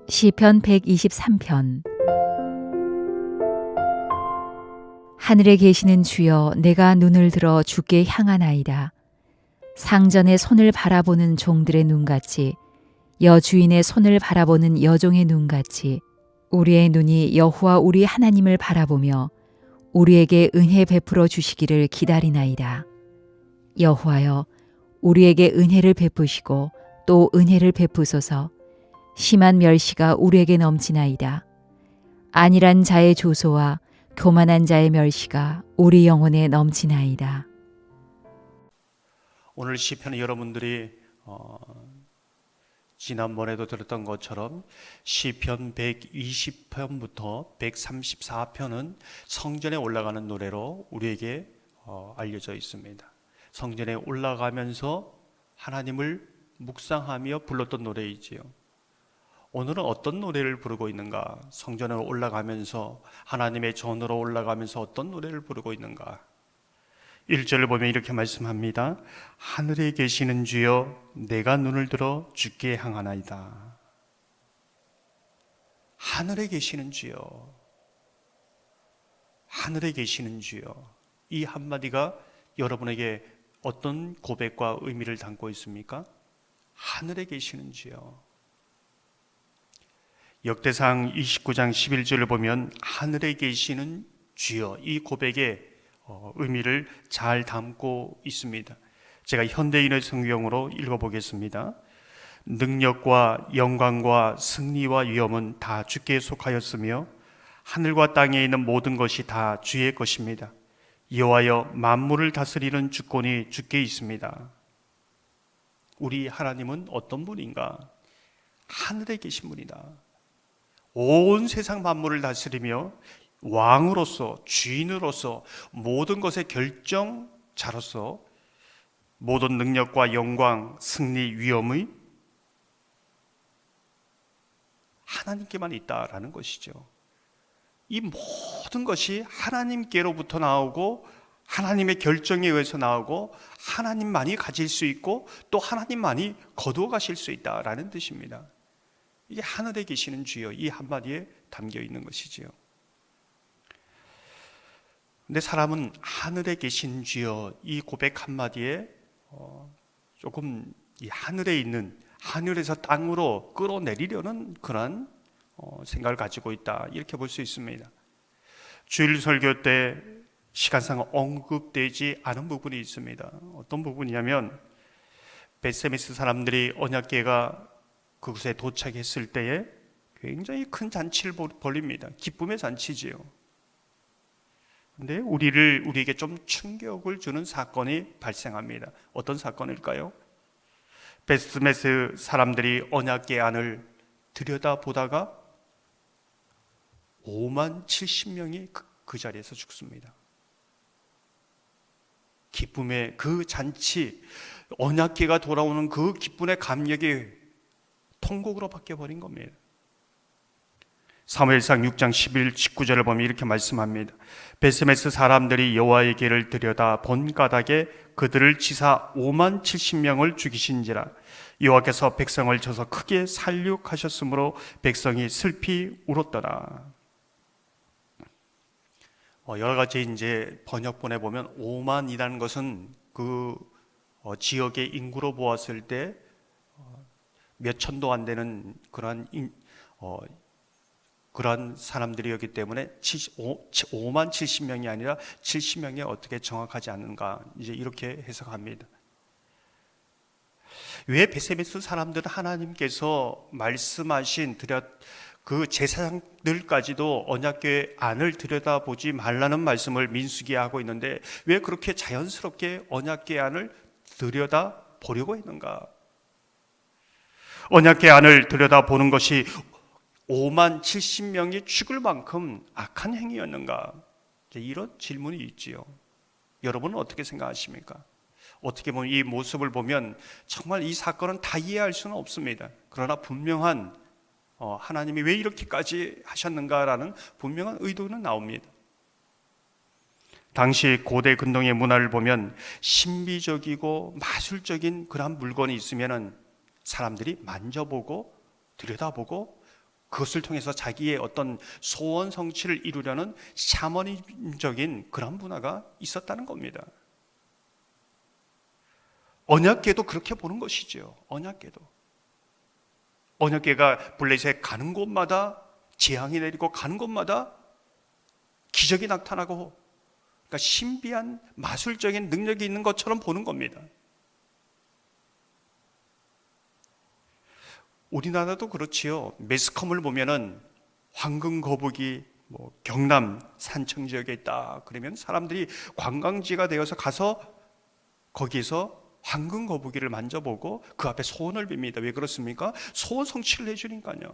시편 123편. 하늘에 계시는 주여, 내가 눈을 들어 주께 향하나이다. 상전의 손을 바라보는 종들의 눈같이, 여주인의 손을 바라보는 여종의 눈같이 우리의 눈이 여호와 우리 하나님을 바라보며 우리에게 은혜 베풀어 주시기를 기다리나이다. 여호와여, 우리에게 은혜를 베푸시고 또 은혜를 베푸소서. 심한 멸시가 우리에게 넘치나이다. 안일한 자의 조소와 교만한 자의 멸시가 우리 영혼에 넘치나이다. 오늘 시편은 여러분들이 지난번에도 들었던 것처럼 시편 120편부터 134편은 성전에 올라가는 노래로 우리에게 알려져 있습니다. 성전에 올라가면서 하나님을 묵상하며 불렀던 노래이지요. 오늘은 어떤 노래를 부르고 있는가? 성전에 올라가면서 하나님의 전으로 올라가면서 어떤 노래를 부르고 있는가? 1절을 보면 이렇게 말씀합니다. 하늘에 계시는 주여, 내가 눈을 들어 주께 향하나이다. 하늘에 계시는 주여, 하늘에 계시는 주여. 이 한마디가 여러분에게 어떤 고백과 의미를 담고 있습니까? 하늘에 계시는 주여. 역대상 29장 11절을 보면 하늘에 계시는 주여, 이 고백의 의미를 잘 담고 있습니다. 제가 현대인의 성경으로 읽어보겠습니다. 능력과 영광과 승리와 위엄은 다 주께 속하였으며 하늘과 땅에 있는 모든 것이 다 주의 것입니다. 여호와여, 만물을 다스리는 주권이 주께 있습니다. 우리 하나님은 어떤 분인가? 하늘에 계신 분이다. 온 세상 만물을 다스리며 왕으로서, 주인으로서, 모든 것의 결정자로서 모든 능력과 영광, 승리, 위엄의 하나님께만 있다라는 것이죠. 이 모든 것이 하나님께로부터 나오고 하나님의 결정에 의해서 나오고 하나님만이 가질 수 있고 또 하나님만이 거두어 가실 수 있다라는 뜻입니다. 이게 하늘에 계시는 주여, 이 한마디에 담겨 있는 것이지요. 근데 사람은 하늘에 계신 주여, 이 고백 한마디에 조금 이 하늘에 있는, 하늘에서 땅으로 끌어내리려는 그런 생각을 가지고 있다, 이렇게 볼 수 있습니다. 주일 설교 때 시간상 언급되지 않은 부분이 있습니다. 어떤 부분이냐면 벳세메스 사람들이 언약궤가 그곳에 도착했을 때에 굉장히 큰 잔치를 벌립니다. 기쁨의 잔치지요. 근데 우리에게 좀 충격을 주는 사건이 발생합니다. 어떤 사건일까요? 벳세메스 사람들이 언약궤 안을 들여다보다가 5만 70명이 그 자리에서 죽습니다. 기쁨의 그 잔치, 언약궤가 돌아오는 그 기쁨의 감격이 통곡으로 바뀌어버린 겁니다. 사무엘상 6장 11, 19절을 보면 이렇게 말씀합니다. 벳세메스 사람들이 여호와의 궤를 들여다 본 까닭에 그들을 치사 5만 70명을 죽이신지라. 여호와께서 백성을 쳐서 크게 살육하셨으므로 백성이 슬피 울었더라. 여러 가지 이제 번역본에 보면 5만이라는 것은 그 지역의 인구로 보았을 때 몇 천도 안 되는 그러한 사람들이었기 때문에 5만 70명이 아니라 70명이 어떻게 정확하지 않은가, 이제 이렇게 해석합니다. 왜 벳세메스 사람들은 하나님께서 말씀하신 그 제사장들까지도 언약궤 안을 들여다보지 말라는 말씀을 민수기에 하고 있는데 왜 그렇게 자연스럽게 언약궤 안을 들여다보려고 했는가? 언약궤 안을 들여다보는 것이 5만 70명이 죽을 만큼 악한 행위였는가? 이런 질문이 있지요. 여러분은 어떻게 생각하십니까? 어떻게 보면 이 모습을 보면 정말 이 사건은 다 이해할 수는 없습니다. 그러나 분명한 하나님이 왜 이렇게까지 하셨는가라는 분명한 의도는 나옵니다. 당시 고대 근동의 문화를 보면 신비적이고 마술적인 그런 물건이 있으면 사람들이 만져보고 들여다보고 그것을 통해서 자기의 어떤 소원 성취를 이루려는 샤머니즘적인 그런 문화가 있었다는 겁니다. 언약궤도 그렇게 보는 것이죠. 언약궤가 블레셋에 가는 곳마다 재앙이 내리고 가는 곳마다 기적이 나타나고, 그러니까 신비한 마술적인 능력이 있는 것처럼 보는 겁니다. 우리나라도 그렇지요. 매스컴을 보면은 황금 거북이 경남 산청 지역에 있다 그러면 사람들이 관광지가 되어서 가서 거기에서 황금 거북이를 만져보고 그 앞에 소원을 빕니다. 왜 그렇습니까? 소원 성취를 해주니까요.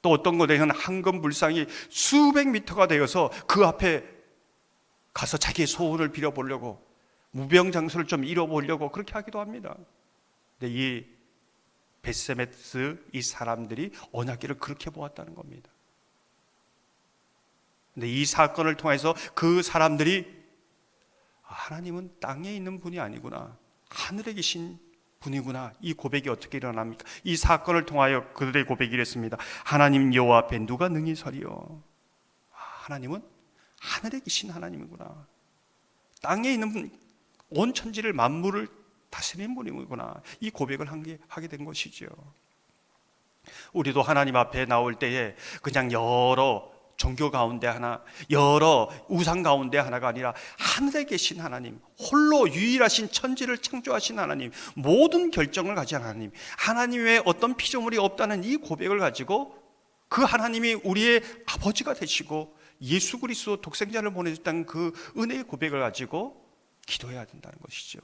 또 어떤 곳에는 황금 불상이 수백 미터가 되어서 그 앞에 가서 자기의 소원을 빌어보려고, 무병장수를 좀 이뤄보려고 그렇게 하기도 합니다. 근데 이 베세메스 이 사람들이 언약궤를 그렇게 보았다는 겁니다. 근데 이 사건을 통해서 그 사람들이 하나님은 땅에 있는 분이 아니구나, 하늘에 계신 분이구나, 이 고백이 어떻게 일어납니까? 이 사건을 통하여 그들의 고백이 이랬습니다. 하나님 여호와 앞에 누가 능히 서리요? 하나님은 하늘에 계신 하나님이구나, 땅에 있는 분, 온 천지를 만물을 다스리는 분이구나, 이 고백을 하게 된 것이죠. 우리도 하나님 앞에 나올 때에 그냥 여러 종교 가운데 하나, 여러 우상 가운데 하나가 아니라 하늘에 계신 하나님, 홀로 유일하신 천지를 창조하신 하나님, 모든 결정을 가진 하나님, 하나님 외에 어떤 피조물이 없다는 이 고백을 가지고 그 하나님이 우리의 아버지가 되시고 예수 그리스도 독생자를 보내줬다는 그 은혜의 고백을 가지고 기도해야 된다는 것이죠.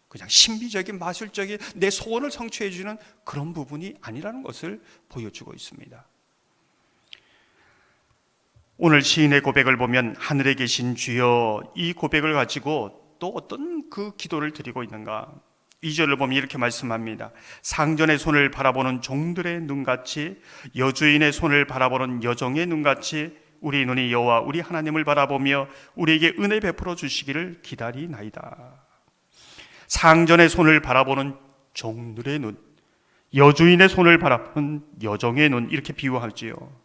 그냥 신비적인 마술적인 내 소원을 성취해 주는 그런 부분이 아니라는 것을 보여주고 있습니다. 오늘 시인의 고백을 보면 하늘에 계신 주여, 이 고백을 가지고 또 어떤 그 기도를 드리고 있는가? 2절을 보면 이렇게 말씀합니다. 상전의 손을 바라보는 종들의 눈같이, 여주인의 손을 바라보는 여종의 눈같이 우리 눈이 여호와 우리 하나님을 바라보며 우리에게 은혜 베풀어 주시기를 기다리나이다. 상전의 손을 바라보는 종들의 눈, 여주인의 손을 바라보는 여종의 눈, 이렇게 비유하지요.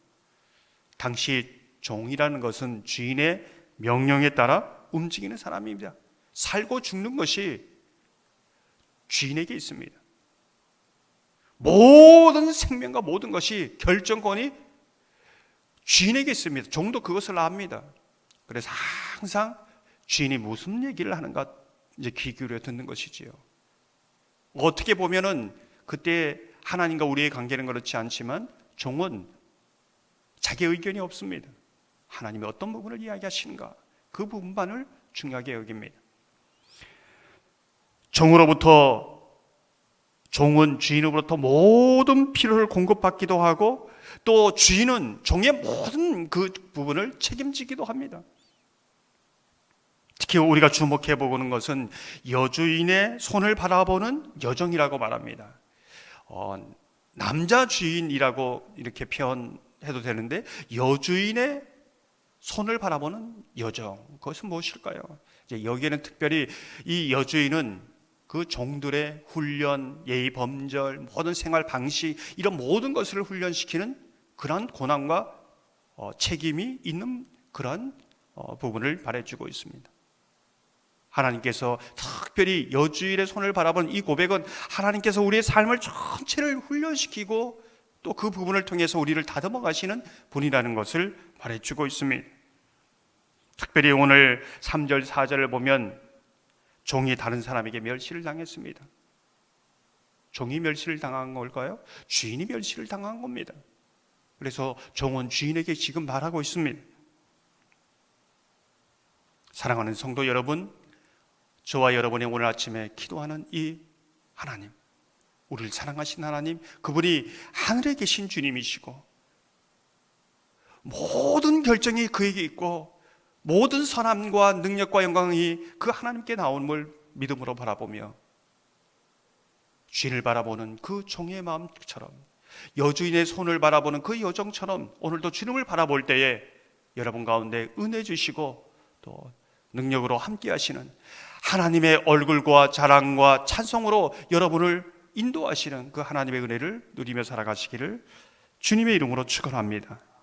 당시 종이라는 것은 주인의 명령에 따라 움직이는 사람입니다. 살고 죽는 것이 주인에게 있습니다. 모든 생명과 모든 것이 결정권이 주인에게 있습니다. 종도 그것을 압니다. 그래서 항상 주인이 무슨 얘기를 하는가 이제 귀 기울여 듣는 것이지요. 어떻게 보면은 그때 하나님과 우리의 관계는 그렇지 않지만 종은 자기 의견이 없습니다. 하나님이 어떤 부분을 이야기하시는가, 그 부분만을 중요하게 여깁니다. 종은 주인으로부터 모든 필요를 공급받기도 하고 또 주인은 종의 모든 그 부분을 책임지기도 합니다. 특히 우리가 주목해 보는 것은 여주인의 손을 바라보는 여종이라고 말합니다. 남자 주인이라고 이렇게 표현해도 되는데 여주인의 손을 바라보는 여종, 그것은 무엇일까요? 이제 여기에는 특별히 이 여주인은 그 종들의 훈련, 예의 범절, 모든 생활 방식, 이런 모든 것을 훈련시키는 그런 고난과 책임이 있는 그런 부분을 말해주고 있습니다. 하나님께서 특별히 여주인의 손을 바라보는 이 고백은 하나님께서 우리의 삶을 전체를 훈련시키고 또 그 부분을 통해서 우리를 다듬어 가시는 분이라는 것을 말해주고 있습니다. 특별히 오늘 3절 4절을 보면 종이 다른 사람에게 멸시를 당했습니다. 종이 멸시를 당한 걸까요? 주인이 멸시를 당한 겁니다. 그래서 종은 주인에게 지금 말하고 있습니다. 사랑하는 성도 여러분, 저와 여러분이 오늘 아침에 기도하는 이 하나님, 우리를 사랑하신 하나님, 그분이 하늘에 계신 주님이시고 모든 결정이 그에게 있고 모든 선함과 능력과 영광이 그 하나님께 나옴을 믿음으로 바라보며 주인을 바라보는 그 종의 마음처럼, 여주인의 손을 바라보는 그 여종처럼 오늘도 주님을 바라볼 때에 여러분 가운데 은혜 주시고 또 능력으로 함께 하시는 하나님의 얼굴과 자랑과 찬송으로 여러분을 인도하시는 그 하나님의 은혜를 누리며 살아가시기를 주님의 이름으로 축원합니다.